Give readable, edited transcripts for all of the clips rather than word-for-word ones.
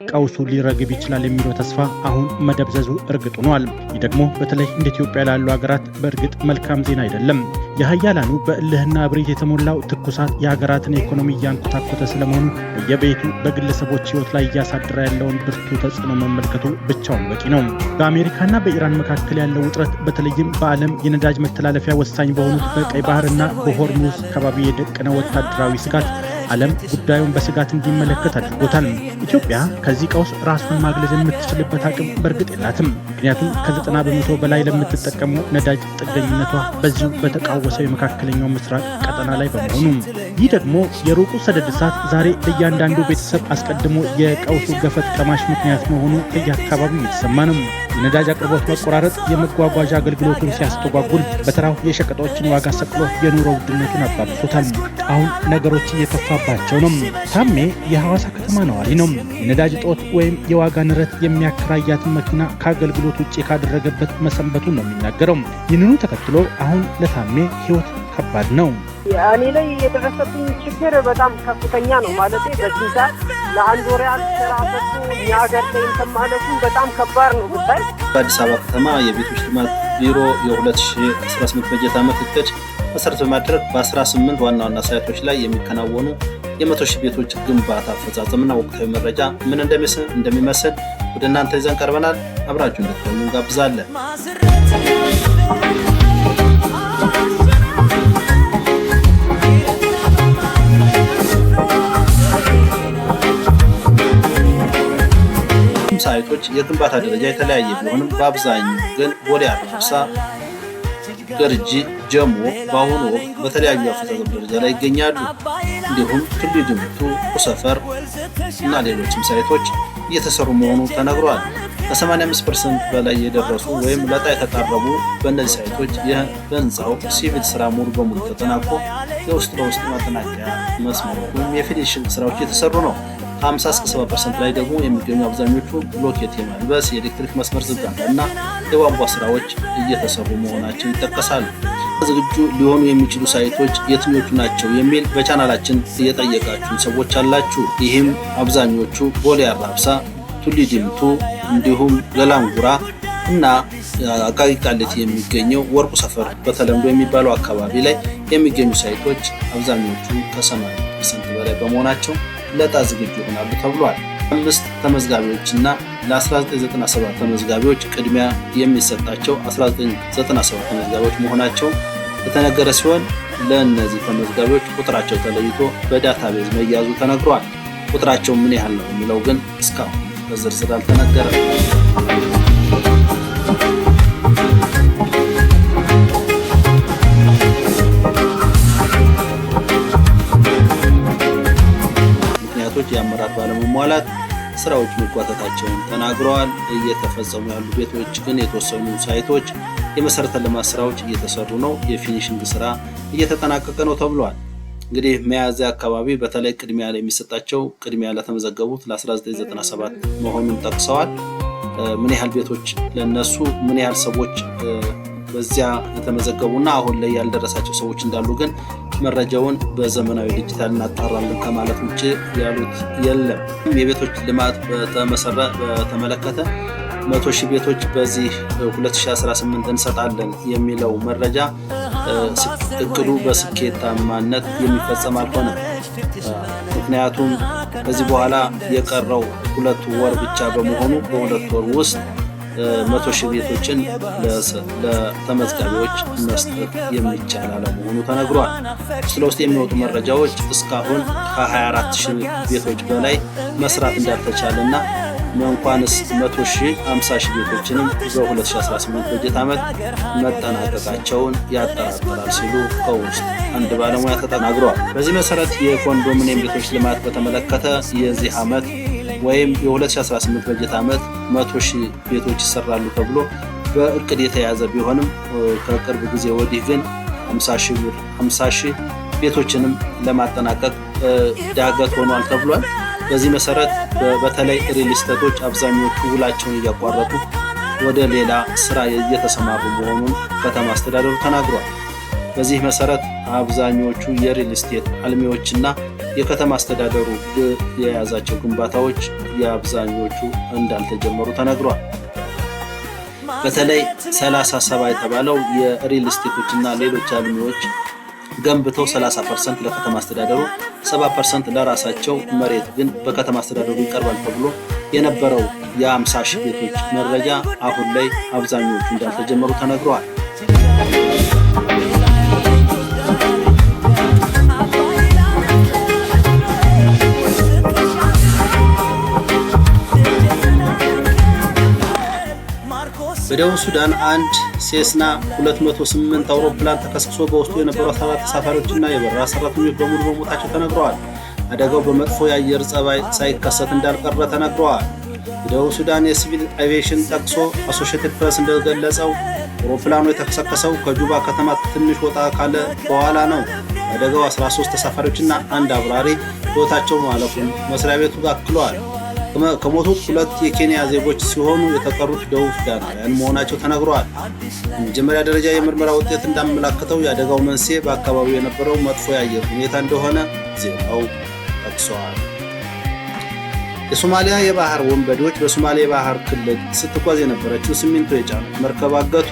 ቀውሱ ሊረግብ ይችላል የሚለው ተስፋ አሁን መደብዘዙ እርግጥ ሆኗል። ይህ ደግሞ በተለይ እንደ ኢትዮጵያ ላሉ ሀገራት በእርግጥ መልካም ዜና አይደለም። የሀያላኑ በእልህና እብሪት የተሞላው ትኩሳት የሀገራትን ኢኮኖሚ እያንኮታኮተ ስለመሆኑ በየቤቱ በግለሰቦች ሕይወት ላይ እያሳደረ ያለውን ብርቱ ተጽዕኖ መመልከቱ ብቻውን በቂ ነው። በአሜሪካና በኢራን መካከል ያለው ውጥረት በተለይም በዓለም የነዳጅ መተላለፊያ ወሳኝ በሆኑት በቀይ ባህርና በሆርሙዝ አካባቢ የደቀነ ወታደራዊ ስጋት ዓለም ጉዳዩን በስጋት እንዲመለከት አድርጎታል። ኢትዮጵያ ከዚህ ቀውስ ራሷን ማግለል የምትችልበት አቅም በእርግጥ የላትም። ምክንያቱም ከ90 በመቶ በላይ ለምትጠቀመው ነዳጅ ጥገኝነቷ በዚሁ በተቃወሰው የመካከለኛው ምስራቅ ቀጠና ላይ በመሆኑ ይህ ደግሞ የሩቁ ሰደድ እሳት ዛሬ ለእያንዳንዱ ቤተሰብ አስቀድሞ የቀውሱ ገፈት ቀማሽ ምክንያት መሆኑ ከየአካባቢው የተሰማ ነው። የነዳጅ አቅርቦት መቆራረጥ የመጓጓዣ አገልግሎቱን ሲያስተጓጉል፣ በተራው የሸቀጦችን ዋጋ ሰቅሎ የኑሮ ውድነቱን አባብሶታል። አሁን ነገሮች እየከፋባቸው ነው። ታሜ የሐዋሳ ከተማ ነዋሪ ነው። የነዳጅ እጦት ወይም የዋጋ ንረት የሚያከራያትን መኪና ከአገልግሎት ውጭ ካደረገበት መሰንበቱን ነው የሚናገረው። ይህንኑ ተከትሎ አሁን ለታሜ ሕይወት ከባድ ነው። እኔ ላይ የደረሰብኝ ችግር በጣም ከፍተኛ ነው። ማለት በዚህ ሰዓት ለአንድ ወር ያህል ስራ ፈቶ የሀገር ላይ እንትን ማለቱ በጣም ከባድ ነው። ብታይ በአዲስ አበባ ከተማ የቤቶች ልማት ቢሮ የ2018 በጀት ዓመት እቅድ መሰረት በማድረግ በ18 ዋና ዋና ሳይቶች ላይ የሚከናወኑ የ100 ሺህ ቤቶች ግንባታ አፈጻጸምና ወቅታዊ መረጃ ምን እንደሚመስል ወደ እናንተ ይዘን ቀርበናል። አብራችሁ እንድትሆኑ እንጋብዛለን። ሳይቶች የግንባታ ደረጃ የተለያየ ቢሆንም በአብዛኛው ግን ቦሌ አራብሳ፣ ገርጂ፣ ጀሞ በአሁኑ ወቅት በተለያዩ አፈጻጸም ደረጃ ላይ ይገኛሉ። እንዲሁም ቱሉ ዲምቱ፣ ኩሰፈር እና ሌሎችም ሳይቶች እየተሰሩ መሆኑ ተነግሯል። ከ85% በላይ የደረሱ ወይም ለዕጣ የተቃረቡ በእነዚህ ሳይቶች የህንፃው ሲቪል ስራ ሙሉ በሙሉ ተጠናቆ የውስጥ ለውስጥ ማጠናቀቂያ መስመሮች ወይም የፊኒሽንግ ስራዎች እየተሰሩ ነው። ከ50 እስከ 70% ላይ ደግሞ የሚገኙ አብዛኞቹ ብሎኬት የማልበስ የኤሌክትሪክ መስመር ዝርጋታ እና የቧንቧ ስራዎች እየተሰሩ መሆናቸው ይጠቀሳሉ። ዝግጁ ሊሆኑ የሚችሉ ሳይቶች የትኞቹ ናቸው የሚል በቻናላችን እየጠየቃችሁ ሰዎች አላችሁ። ይህም አብዛኞቹ ቦሌ አራብሳ፣ ቱሉ ዲምቱ እንዲሁም ገላንጉራ እና አቃቂ ቃሊቲ የሚገኘው ወርቁ ሰፈር በተለምዶ የሚባለው አካባቢ ላይ የሚገኙ ሳይቶች አብዛኞቹ ከ80% በላይ በመሆናቸው ለዕጣ ዝግጁ ይሆናሉ ተብሏል። 5 ተመዝጋቢዎችና ለ1997 ተመዝጋቢዎች ቅድሚያ የሚሰጣቸው 1997 ተመዝጋቢዎች መሆናቸው የተነገረ ሲሆን ለእነዚህ ተመዝጋቢዎች ቁጥራቸው ተለይቶ በዳታቤዝ መያዙ ተነግሯል። ቁጥራቸው ምን ያህል ነው የሚለው ግን እስካሁን በዝርዝር አልተነገረም። የአመራር ባለመሟላት ስራዎች መጓተታቸውን ተናግረዋል። እየተፈጸሙ ያሉ ቤቶች ግን የተወሰኑ ሳይቶች የመሰረተ ልማት ስራዎች እየተሰሩ ነው፣ የፊኒሽንግ ስራ እየተጠናቀቀ ነው ተብሏል። እንግዲህ ሚያዝያ አካባቢ በተለይ ቅድሚያ ላይ የሚሰጣቸው ቅድሚያ ለተመዘገቡት ለ1997 መሆኑን ጠቅሰዋል። ምን ያህል ቤቶች ለነሱ ምን ያህል ሰዎች በዚያ የተመዘገቡና አሁን ላይ ያልደረሳቸው ሰዎች እንዳሉ ግን መረጃውን በዘመናዊ ዲጂታል እናጣራለን ከማለት ውጭ ያሉት የለም። የቤቶች ልማት በተመለከተ 100 ሺህ ቤቶች በዚህ 2018 እንሰጣለን የሚለው መረጃ እቅዱ በስኬታማነት የሚፈጸም አልሆነም። ምክንያቱም ከዚህ በኋላ የቀረው 2 ወር ብቻ በመሆኑ በ2 ወር ውስጥ 100 ሺህ ቤቶችን ለተመዝጋቢዎች መስጠት የሚቻል አለመሆኑ ተነግሯል። ስለ ውስጥ የሚወጡ መረጃዎች እስካሁን ከ24 ሺህ ቤቶች በላይ መስራት እንዳልተቻለና እንኳንስ 100 ሺህ 50 ሺህ ቤቶችንም በ2018 በጀት ዓመት መጠናቀቃቸውን ያጠራጥራል ሲሉ ከውስጥ አንድ ባለሙያ ተናግረዋል። በዚህ መሰረት የኮንዶሚኒየም ቤቶች ልማት በተመለከተ የዚህ ዓመት ወይም የ2018 በጀት ዓመት 100 ሺህ ቤቶች ይሰራሉ ተብሎ በእቅድ የተያዘ ቢሆንም ከቅርብ ጊዜ ወዲህ ግን 50 ሺህ ቤቶችንም ለማጠናቀቅ ዳገት ሆኗል ተብሏል። በዚህ መሰረት በተለይ ሪል ስቴቶች አብዛኞቹ ውላቸውን እያቋረጡ ወደ ሌላ ስራ እየተሰማሩ መሆኑን ከተማ አስተዳደሩ ተናግሯል። በዚህ መሰረት አብዛኞቹ የሪል ስቴት አልሚዎችና የከተማ አስተዳደሩ የያዛቸው ግንባታዎች የአብዛኞቹ እንዳልተጀመሩ ተነግሯል። በተለይ 37 የተባለው የሪል ስቴቶችና ሌሎች አልሚዎች ገንብተው 30% ለከተማ አስተዳደሩ 70% ለራሳቸው መሬት ግን በከተማ አስተዳደሩ ይቀርባል ተብሎ የነበረው የ50 ሺህ ቤቶች መረጃ አሁን ላይ አብዛኞቹ እንዳልተጀመሩ ተነግሯል። በደቡብ ሱዳን አንድ ሴስና 208 አውሮፕላን ተከስክሶ በውስጡ የነበሩ 14 ተሳፋሪዎችና የበረራ ሰራተኞች በሙሉ መሞታቸው ተነግረዋል። አደጋው በመጥፎ የአየር ጸባይ ሳይከሰት እንዳልቀረ ተነግረዋል። የደቡብ ሱዳን የሲቪል አቪዬሽን ጠቅሶ አሶሺየትድ ፕሬስ እንደገለጸው አውሮፕላኑ የተከሰከሰው ከጁባ ከተማ ትንሽ ወጣ ካለ በኋላ ነው። አደጋው 13 ተሳፋሪዎችና አንድ አብራሪ ሕይወታቸው ማለፉን መስሪያ ቤቱ አክሏል። ከሞቱት 2 የኬንያ ዜጎች ሲሆኑ የተቀሩት ደቡብ ሱዳናውያን መሆናቸው ተነግሯል። የመጀመሪያ ደረጃ የምርመራ ውጤት እንዳመላከተው የአደጋው መንስኤ በአካባቢው የነበረው መጥፎ የአየር ሁኔታ እንደሆነ ዜናው ጠቅሷል። የሶማሊያ የባህር ወንበዴዎች በሶማሊያ የባህር ክልል ስትጓዝ የነበረችው ሲሚንቶ የጫነች መርከብ አገቱ።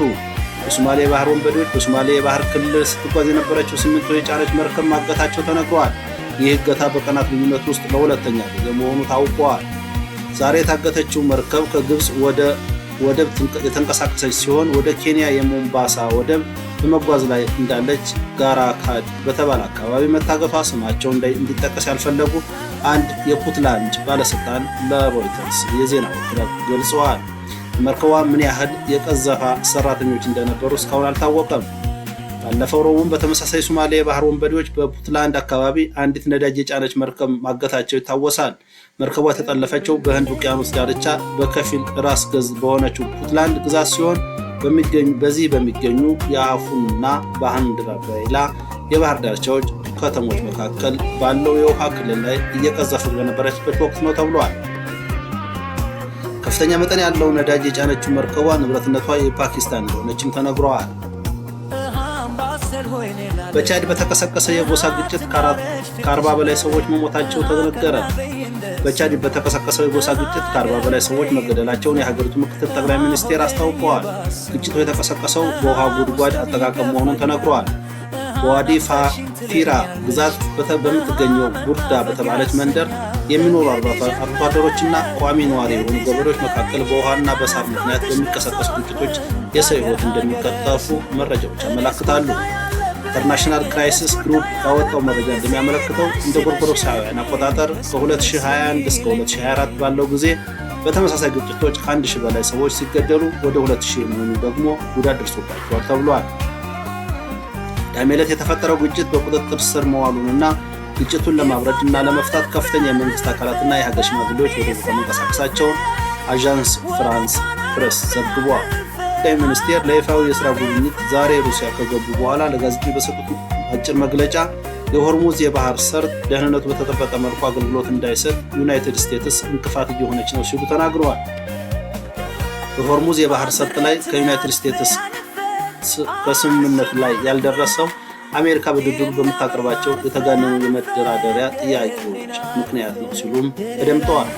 የሶማሊያ የባህር ወንበዴዎች በሶማሊያ የባህር ክልል ስትጓዝ የነበረችው ሲሚንቶ የጫነች መርከብ ማገታቸው ተነግሯል። ይህ እገታ በቀናት ልዩነት ውስጥ ለሁለተኛ ጊዜ መሆኑ ታውቋል። ዛሬ የታገተችው መርከብ ከግብፅ ወደብ የተንቀሳቀሰች ሲሆን ወደ ኬንያ የሞምባሳ ወደብ በመጓዝ ላይ እንዳለች ጋራካድ በተባለ አካባቢ መታገቷ ስማቸው እንዲጠቀስ ያልፈለጉ አንድ የፑንትላንድ ባለስልጣን ለሮይተርስ የዜና ወኪል ገልጸዋል። መርከቧ ምን ያህል የቀዘፋ ሰራተኞች እንደነበሩ እስካሁን አልታወቀም። ባለፈው ረቡዕ በተመሳሳይ ሶማሊያ የባህር ወንበዴዎች በፑንትላንድ አካባቢ አንዲት ነዳጅ የጫነች መርከብ ማገታቸው ይታወሳል። መርከቧ የተጠለፈችው በህንድ ውቅያኖስ ዳርቻ በከፊል ራስ ገዝ በሆነችው ፑንትላንድ ግዛት ሲሆን በዚህ በሚገኙ የአፉና ባንድራባይላ የባህር ዳርቻዎች ከተሞች መካከል ባለው የውሃ ክልል ላይ እየቀዘፈች በነበረችበት ወቅት ነው ተብሏል። ከፍተኛ መጠን ያለው ነዳጅ የጫነችው መርከቧ ንብረትነቷ የፓኪስታን እንደሆነችም ተነግሯል። በቻድ በተቀሰቀሰ የጎሳ ግጭት ከ40 በላይ ሰዎች መሞታቸው ተነገረ። በቻድ በተቀሰቀሰው የጎሳ ግጭት ከ40 በላይ ሰዎች መገደላቸውን የሀገሪቱ ምክትል ጠቅላይ ሚኒስቴር አስታውቀዋል። ግጭቱ የተቀሰቀሰው በውሃ ጉድጓድ አጠቃቀም መሆኑን ተነግሯል። በዋዲ ፋቲራ ግዛት በምትገኘው ቡርዳ በተባለች መንደር የሚኖሩ አርብቶ አደሮችና ቋሚ ነዋሪ የሆኑ ገበሬዎች መካከል በውሃና በሳር ምክንያት በሚቀሰቀሱ ግጭቶች የሰው ሕይወት እንደሚቀጠፉ መረጃዎች ያመለክታሉ። ኢንተርናሽናል ክራይሲስ ግሩፕ ያወጣው መረጃ እንደሚያመለክተው እንደ ጎርጎሮሳውያን አቆጣጠር ከ2021 እስከ 2024 ባለው ጊዜ በተመሳሳይ ግጭቶች ከ1000 በላይ ሰዎች ሲገደሉ ወደ 2000 የሚሆኑ ደግሞ ጉዳት ደርሶባቸዋል ተብሏል። ቅዳሜ ዕለት የተፈጠረው ግጭት በቁጥጥር ስር መዋሉንና ግጭቱን ለማብረድ እና ለመፍታት ከፍተኛ የመንግስት አካላትና የሀገር ሽማግሌዎች ወደ ቦታ መንቀሳቀሳቸውን አዣንስ ፍራንስ ፕሬስ ዘግቧል። ጠቅላይ ሚኒስቴር ለይፋዊ የሥራ ጉብኝት ዛሬ ሩሲያ ከገቡ በኋላ ለጋዜጠኞች በሰጡት አጭር መግለጫ የሆርሙዝ የባህር ሰርጥ ደህንነቱ በተጠበቀ መልኩ አገልግሎት እንዳይሰጥ ዩናይትድ ስቴትስ እንቅፋት እየሆነች ነው ሲሉ ተናግረዋል። በሆርሙዝ የባህር ሰርጥ ላይ ከዩናይትድ ስቴትስ በስምምነት ላይ ያልደረሰው አሜሪካ በድርድሩ በምታቀርባቸው የተጋነኑ የመደራደሪያ ጥያቄዎች ምክንያት ነው ሲሉም ተደምጠዋል።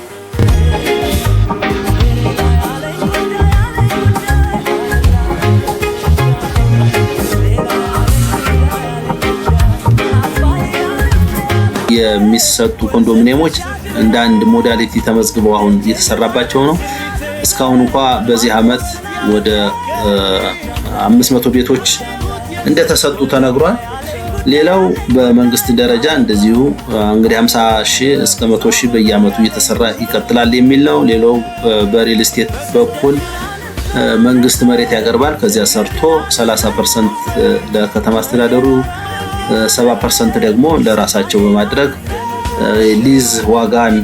የሚሰጡ ኮንዶሚኒየሞች እንደ አንድ ሞዳሊቲ ተመዝግበው አሁን እየተሰራባቸው ነው። እስካሁን እንኳ በዚህ ዓመት ወደ 500 ቤቶች እንደተሰጡ ተነግሯል። ሌላው በመንግስት ደረጃ እንደዚሁ እንግዲህ 50,000 እስከ 100,000 በየዓመቱ እየተሰራ ይቀጥላል የሚል ነው። ሌላው በሪል ስቴት በኩል መንግስት መሬት ያቀርባል። ከዚያ ሰርቶ 30% ለከተማ አስተዳደሩ 70% ደግሞ ለራሳቸው በማድረግ ሊዝ ዋጋን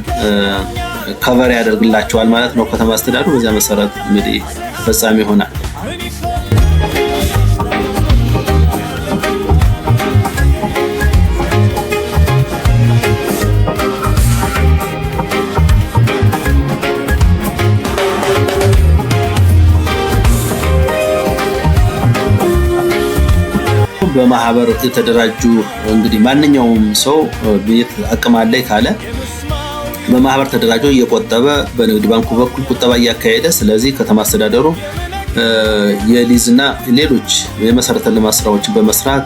ከቨር ያደርግላቸዋል ማለት ነው ከተማ አስተዳደሩ። በዚያ መሰረት እንግዲህ ተፈጻሚ ይሆናል። በማህበር የተደራጁ እንግዲህ ማንኛውም ሰው ቤት አቅም አለኝ ካለ በማህበር ተደራጅቶ እየቆጠበ በንግድ ባንኩ በኩል ቁጠባ እያካሄደ ስለዚህ ከተማ አስተዳደሩ የሊዝና ሌሎች የመሰረተ ልማት ስራዎችን በመስራት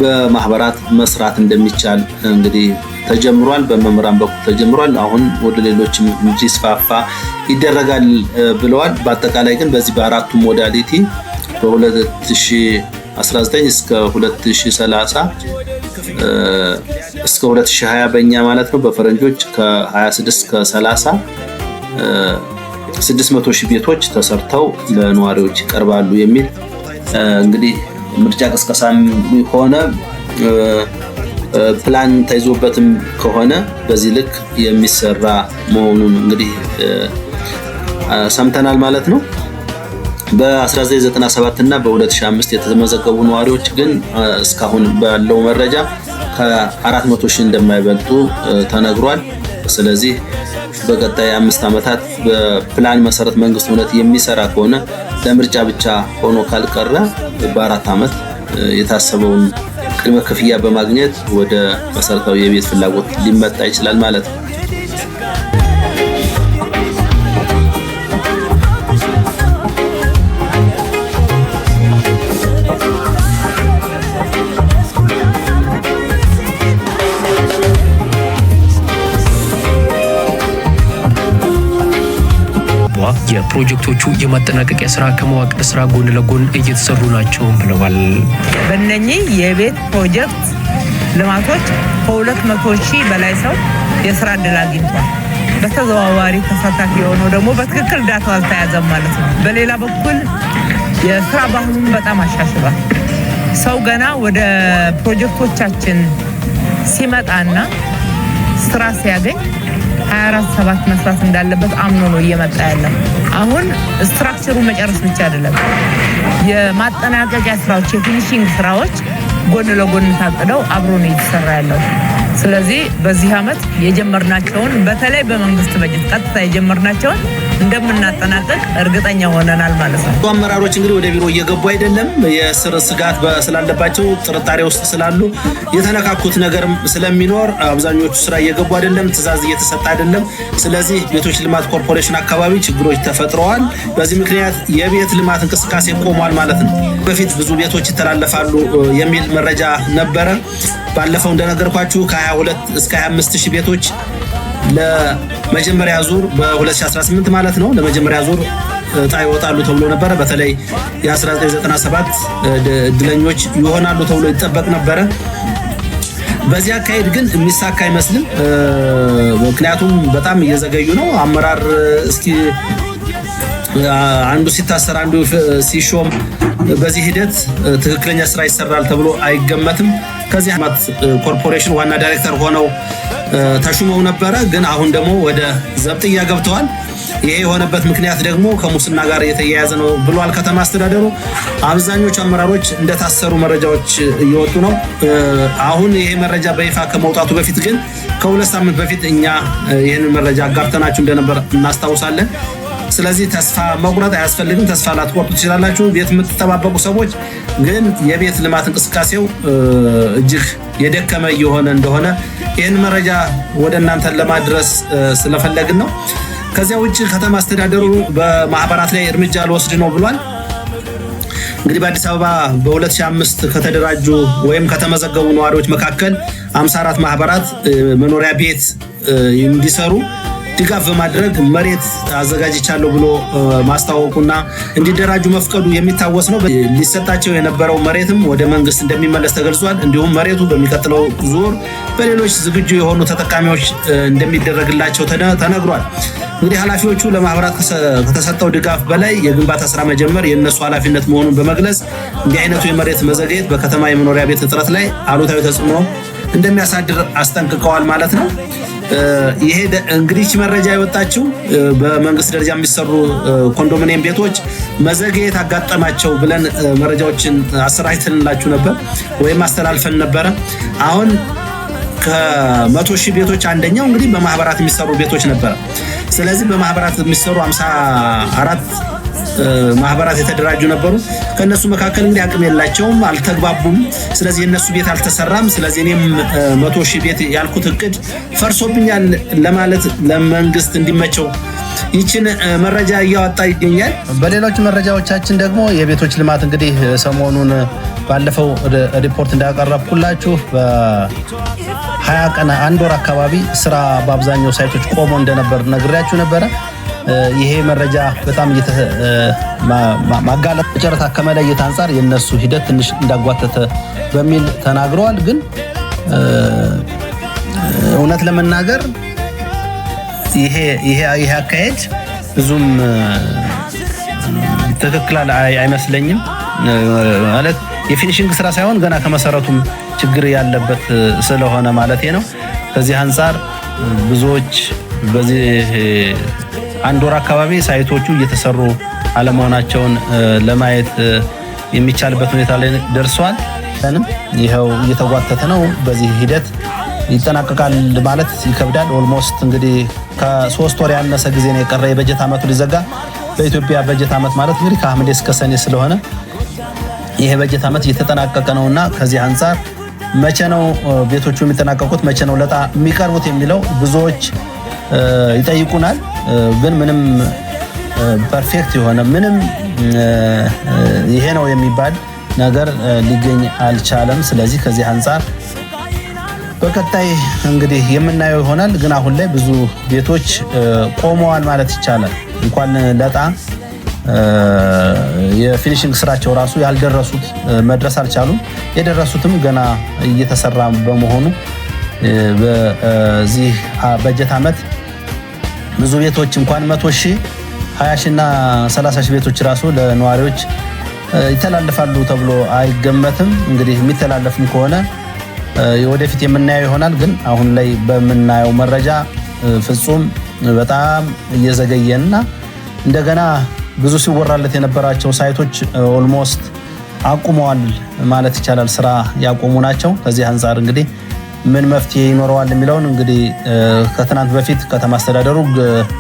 በማህበራት መስራት እንደሚቻል እንግዲህ ተጀምሯል። በመምራን በኩል ተጀምሯል። አሁን ወደ ሌሎችም እንዲስፋፋ ይደረጋል ብለዋል። በአጠቃላይ ግን በዚህ በአራቱ ሞዳሊቲ በ2019 እስከ 2030 እስከ 2020 በእኛ ማለት ነው በፈረንጆች ከ26 እስከ 30 600,000 ቤቶች ተሰርተው ለነዋሪዎች ይቀርባሉ የሚል እንግዲህ ምርጫ ቅስቀሳም ሆነ ፕላን ተይዞበትም ከሆነ በዚህ ልክ የሚሰራ መሆኑን እንግዲህ ሰምተናል ማለት ነው። በ1997 እና በ2005 የተመዘገቡ ነዋሪዎች ግን እስካሁን ባለው መረጃ ከ400,000 እንደማይበልጡ ተነግሯል። ስለዚህ በቀጣይ 5 ዓመታት በፕላን መሰረት መንግስት እውነት የሚሰራ ከሆነ ለምርጫ ብቻ ሆኖ ካልቀረ በ4 ዓመት የታሰበውን ቅድመ ክፍያ በማግኘት ወደ መሰረታዊ የቤት ፍላጎት ሊመጣ ይችላል ማለት ነው። የፕሮጀክቶቹ የማጠናቀቂያ ስራ ከመዋቅር ስራ ጎን ለጎን እየተሰሩ ናቸው ብለዋል። በእነኚህ የቤት ፕሮጀክት ልማቶች ከ200,000 በላይ ሰው የስራ ዕድል አግኝቷል። በተዘዋዋሪ ተሳታፊ የሆነው ደግሞ በትክክል ዳታው አልተያዘም ማለት ነው። በሌላ በኩል የስራ ባህሉን በጣም አሻሽሏል። ሰው ገና ወደ ፕሮጀክቶቻችን ሲመጣና ስራ ሲያገኝ 24/7 መስራት እንዳለበት አምኖ ነው እየመጣ ያለው። አሁን ስትራክቸሩ መጨረስ ብቻ አይደለም፣ የማጠናቀቂያ ስራዎች የፊኒሺንግ ስራዎች ጎን ለጎን ታቅደው አብሮ ነው እየተሰራ ያለው። ስለዚህ በዚህ ዓመት የጀመርናቸውን በተለይ በመንግስት በጀት ቀጥታ የጀመርናቸውን እንደምናጠናቀቅ እርግጠኛ ሆነናል ማለት ነው። አመራሮች እንግዲህ ወደ ቢሮ እየገቡ አይደለም። የስር ስጋት ስላለባቸው ጥርጣሬ ውስጥ ስላሉ የተነካኩት ነገር ስለሚኖር አብዛኞቹ ስራ እየገቡ አይደለም፣ ትዕዛዝ እየተሰጠ አይደለም። ስለዚህ ቤቶች ልማት ኮርፖሬሽን አካባቢ ችግሮች ተፈጥረዋል። በዚህ ምክንያት የቤት ልማት እንቅስቃሴ ቆሟል ማለት ነው። በፊት ብዙ ቤቶች ይተላለፋሉ የሚል መረጃ ነበረ። ባለፈው እንደነገርኳችሁ ከ22 እስከ 25,000 ቤቶች ለመጀመሪያ ዙር በ2018 ማለት ነው ለመጀመሪያ ዙር ዕጣ ይወጣሉ ተብሎ ነበረ። በተለይ የ1997 እድለኞች ይሆናሉ ተብሎ ይጠበቅ ነበረ። በዚህ አካሄድ ግን የሚሳካ አይመስልም። ምክንያቱም በጣም እየዘገዩ ነው። አመራር እስኪ አንዱ ሲታሰር አንዱ ሲሾም በዚህ ሂደት ትክክለኛ ስራ ይሰራል ተብሎ አይገመትም። ከዚህ ዓመት ኮርፖሬሽን ዋና ዳይሬክተር ሆነው ተሹመው ነበረ፣ ግን አሁን ደግሞ ወደ ዘብጥያ ገብተዋል። ይሄ የሆነበት ምክንያት ደግሞ ከሙስና ጋር የተያያዘ ነው ብሏል ከተማ አስተዳደሩ። አብዛኞቹ አመራሮች እንደታሰሩ መረጃዎች እየወጡ ነው። አሁን ይሄ መረጃ በይፋ ከመውጣቱ በፊት ግን ከ2 ሳምንት በፊት እኛ ይህንን መረጃ አጋርተናችሁ እንደነበር እናስታውሳለን። ስለዚህ ተስፋ መቁረጥ አያስፈልግም። ተስፋ ላትቆርጡ ትችላላችሁ። ቤት የምትጠባበቁ ሰዎች ግን የቤት ልማት እንቅስቃሴው እጅግ የደከመ እየሆነ እንደሆነ ይህን መረጃ ወደ እናንተ ለማድረስ ስለፈለግን ነው። ከዚያ ውጭ ከተማ አስተዳደሩ በማህበራት ላይ እርምጃ ልወስድ ነው ብሏል። እንግዲህ በአዲስ አበባ በ2005 ከተደራጁ ወይም ከተመዘገቡ ነዋሪዎች መካከል 54 ማህበራት መኖሪያ ቤት እንዲሰሩ ድጋፍ በማድረግ መሬት አዘጋጅቻለሁ ብሎ ማስታወቁና እንዲደራጁ መፍቀዱ የሚታወስ ነው። ሊሰጣቸው የነበረው መሬትም ወደ መንግስት እንደሚመለስ ተገልጿል። እንዲሁም መሬቱ በሚቀጥለው ዙር በሌሎች ዝግጁ የሆኑ ተጠቃሚዎች እንደሚደረግላቸው ተነግሯል። እንግዲህ ኃላፊዎቹ ለማህበራት ከተሰጠው ድጋፍ በላይ የግንባታ ስራ መጀመር የእነሱ ኃላፊነት መሆኑን በመግለጽ እንዲህ አይነቱ የመሬት መዘግየት በከተማ የመኖሪያ ቤት እጥረት ላይ አሉታዊ ተጽዕኖ እንደሚያሳድር አስጠንቅቀዋል ማለት ነው። ይሄ እንግዲህ መረጃ የወጣችው በመንግስት ደረጃ የሚሰሩ ኮንዶሚኒየም ቤቶች መዘግየት አጋጠማቸው ብለን መረጃዎችን አሰራጭተንላችሁ ነበር ወይም አስተላልፈን ነበረ። አሁን ከ100,000 ቤቶች አንደኛው እንግዲህ በማህበራት የሚሰሩ ቤቶች ነበረ። ስለዚህ በማህበራት የሚሰሩ 54 ማህበራት የተደራጁ ነበሩ። ከነሱ መካከል እንግዲህ አቅም የላቸውም፣ አልተግባቡም። ስለዚህ የነሱ ቤት አልተሰራም። ስለዚህ እኔም 100,000 ቤት ያልኩት እቅድ ፈርሶብኛል ለማለት ለመንግስት እንዲመቸው ይችን መረጃ እያወጣ ይገኛል። በሌሎች መረጃዎቻችን ደግሞ የቤቶች ልማት እንግዲህ ሰሞኑን ባለፈው ሪፖርት እንዳቀረብኩላችሁ በ20 ቀን አንድ ወር አካባቢ ስራ በአብዛኛው ሳይቶች ቆሞ እንደነበር ነግሬያችሁ ነበረ። ይሄ መረጃ በጣም ማጋለጥ ጨረታ ከመለየት አንፃር የነሱ ሂደት ትንሽ እንዳጓተተ በሚል ተናግረዋል። ግን እውነት ለመናገር ይሄ አካሄድ ብዙም ትክክል አይመስለኝም። ማለት የፊኒሺንግ ስራ ሳይሆን ገና ከመሰረቱም ችግር ያለበት ስለሆነ ማለት ነው። ከዚህ አንፃር ብዙዎች በዚህ አንድ ወር አካባቢ ሳይቶቹ እየተሰሩ አለመሆናቸውን ለማየት የሚቻልበት ሁኔታ ላይ ደርሷል። ይሄው እየተጓተተ ነው። በዚህ ሂደት ይጠናቀቃል ማለት ይከብዳል። ኦልሞስት እንግዲህ ከ3 ወር ያነሰ ጊዜ ነው የቀረ የበጀት ዓመቱ ሊዘጋ። በኢትዮጵያ በጀት ዓመት ማለት እንግዲህ ከሐምሌ እስከ ሰኔ ስለሆነ ይሄ በጀት ዓመት እየተጠናቀቀ ነውና ከዚህ አንፃር መቼ ነው ቤቶቹ የሚጠናቀቁት፣ መቼ ነው ለጣ የሚቀርቡት የሚለው ብዙዎች ይጠይቁናል። ግን ምንም ፐርፌክት የሆነ ምንም ይሄ ነው የሚባል ነገር ሊገኝ አልቻለም። ስለዚህ ከዚህ አንፃር በቀጣይ እንግዲህ የምናየው ይሆናል። ግን አሁን ላይ ብዙ ቤቶች ቆመዋል ማለት ይቻላል። እንኳን ለጣ የፊኒሺንግ ስራቸው ራሱ ያልደረሱት መድረስ አልቻሉም። የደረሱትም ገና እየተሰራ በመሆኑ በዚህ በጀት ዓመት ብዙ ቤቶች እንኳን 100,000 20,000 እና 30,000 ቤቶች ራሱ ለነዋሪዎች ይተላለፋሉ ተብሎ አይገመትም። እንግዲህ የሚተላለፍም ከሆነ ወደፊት የምናየው ይሆናል። ግን አሁን ላይ በምናየው መረጃ ፍጹም በጣም እየዘገየና እንደገና ብዙ ሲወራለት የነበራቸው ሳይቶች ኦልሞስት አቁመዋል ማለት ይቻላል። ስራ ያቆሙ ናቸው። ከዚህ አንፃር እንግዲህ ምን መፍትሄ ይኖረዋል የሚለውን እንግዲህ ከትናንት በፊት ከተማ አስተዳደሩ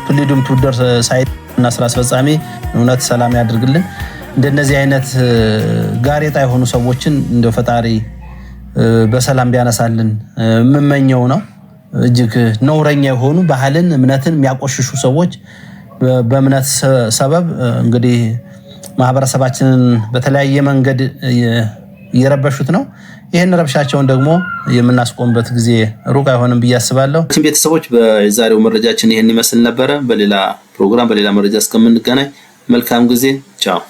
ቱሊ ዲምቱ ደርስ ሳይት እና ስራ አስፈጻሚ እውነት ሰላም ያድርግልን እንደነዚህ አይነት ጋሬጣ የሆኑ ሰዎችን እንደው ፈጣሪ በሰላም ቢያነሳልን የምመኘው ነው። እጅግ ነውረኛ የሆኑ ባህልን እምነትን የሚያቆሽሹ ሰዎች በእምነት ሰበብ እንግዲህ ማህበረሰባችንን በተለያየ መንገድ እየረበሹት ነው። ይህን ረብሻቸውን ደግሞ የምናስቆምበት ጊዜ ሩቅ አይሆንም ብዬ አስባለሁ። ቤተሰቦች በዛሬው መረጃችን ይህን ይመስል ነበረ። በሌላ ፕሮግራም በሌላ መረጃ እስከምንገናኝ መልካም ጊዜ። ቻው።